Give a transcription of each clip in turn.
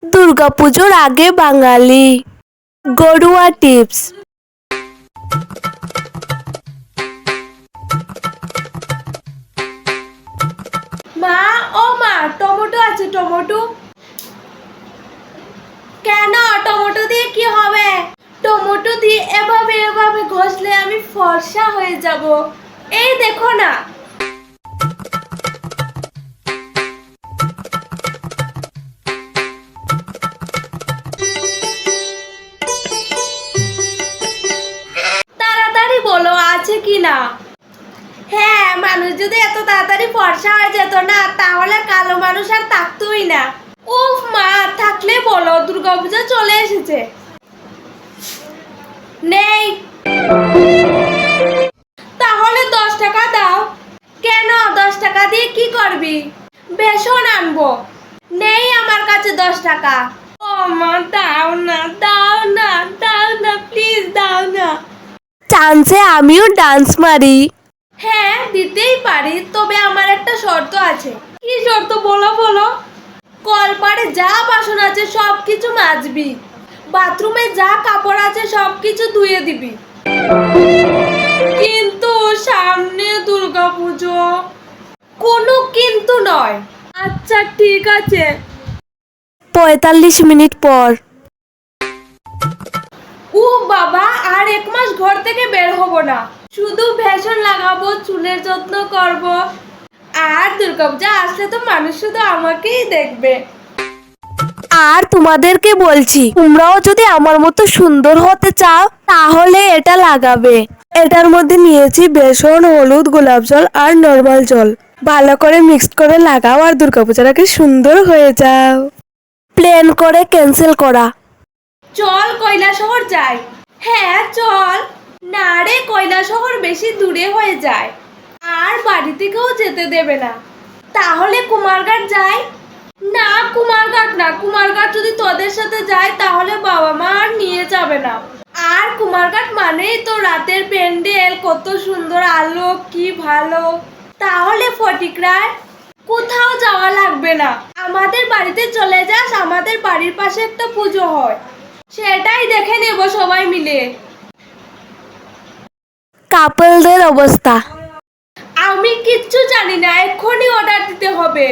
দুর্গাপুজোর আগে বাঙালি ঘরোয়া টিপস। মা, ও মা, টমেটো আছে? টমেটো কেন? টমেটো দিয়ে কি হবে? টমেটো দিয়ে এভাবে এভাবে ঘষলে আমি ফর্সা হয়ে যাব। এই দেখো না। তাড়াতাড়ি বলো আছে কি না। হ্যাঁ, মানুষ যদি এত তাড়াতাড়ি ফর্সা হয়ে যেত না, তাহলে কালো মানুষ আর থাকতোই না। উফ মা, থাকলে বলো, দুর্গাপূজা চলে এসেছে। নেই। তাহলে 10 টাকা দাও। কেন? 10 টাকা দিয়ে কি করবি? বেসন আনবো। নেই আমার কাছে 10 টাকা। ও মা, দাও না, দাও না, দাও না, প্লিজ দাও না। চান্সে আমিও ডান্স মারি। হ্যাঁ, দিতেই পারি, তবে আমার একটা শর্ত আছে। কি শর্ত? বলো বলো। কলপারে যা বাসন আছে সব কিছু মাজবি, বাথরুমে যা কাপড় আছে সব কিছু ধুয়ে দিবি। কিন্তু সামনে দুর্গাপুজো। কোনো কিন্তু নয়। আচ্ছা ঠিক আছে। 45 মিনিট পর। ও বাবা, আর 1 মাস ঘর থেকে বের হব না। শুধু ভেষণ লাগাবো, চুলের যত্ন করব। আর দুর্গাপূজা আসলে তো মানুষ শুধু আমাকেই দেখবে। আর তোমাদেরকে বলছি, তোমরাও যদি আমার মতো সুন্দর হতে চাও তাহলে এটা লাগাবে। এটার মধ্যে নিয়েছি বেসন, হলুদ, গোলাপ জল আর নর্মাল জল। ভালো করে মিক্সড করে লাগাও আর দুর্গাপূজাটাকে সুন্দর হয়ে যাও। প্লেন করে ক্যান্সেল করা। চল কৈলাসহর যাই। হ্যাঁ চল। না রে, কৈলাসহর বেশি দূরে হয়ে যায়, আর বাড়ি থেকেও যেতে দেবে না। তাহলে কুমারঘাট যাই। না, কুমারঘাট না। কুমারঘাট যদি তোদের সাথে যাই তাহলে বাবা মা আর নিয়ে যাবে না। আর কুমারঘাট মানেই তো রাতের প্যান্ডেল, কত সুন্দর আলো, কি ভালো। তাহলে ফটিকরায় কোথাও যাওয়া লাগবে না, আমাদের বাড়িতে চলে যাস। আমাদের বাড়ির পাশে একটা পুজো হয়, সেটাই দেখে নেব সবাই মিলে। কাপলদের অবস্থা আমি কিচ্ছু জানি না, এক্ষুনি অর্ডার দিতে হবে।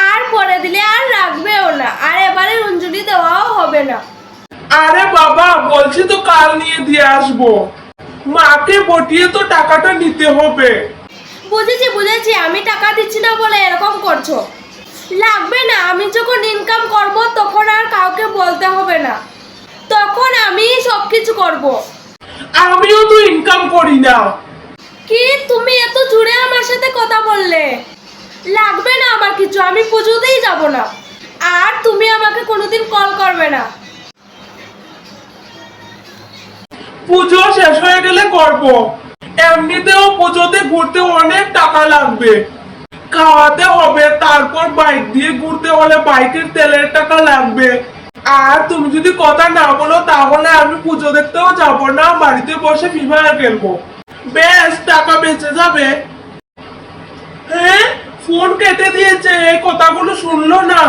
আর পরে দিলে আর রাখবেও না, আর এবারে রঞ্জলি দেওয়াও হবে না। আরে বাবা, বলছি তো কাল নিয়ে দিয়ে আসবো। মাকে বটিয়ে তো টাকাটা নিতে হবে। বুঝেছি বুঝেছি, আমি টাকা দিচ্ছি না বলে এরকম করছো। লাগবে না, আমি যখন ইনকাম করব তখন আর কাউকে বলতে হবে না, তখন আমি সবকিছু করব। আমিও তো ইনকাম করি না। কি, তুমি এত জুড়ে আমার সাথে কথা বললে? লাগবে না আমার কিছু, আমি পুজোতেই যাব না। আর তুমি আমাকে কোনোদিন কল করবে না। পুজো শেষ হয়ে গেলে করব। এমনিতেও পুজোতে ঘুরতে অনেক টাকা লাগবে, খাওয়াতে হবে, তারপর বাইক দিয়ে ঘুরতে হলে বাইকের তেলের টাকা লাগবে। আর তুমি যদি কথা না বলো তাহলে আমি পুজো দেখতেও যাবো না, বাড়িতে বসে ফ্রি ফায়ার খেলবো। বেশ, টাকা বেঁচে যাবে। হ্যাঁ, ফোন কেটে দিয়েছে, এই কথাগুলো শুনলো না।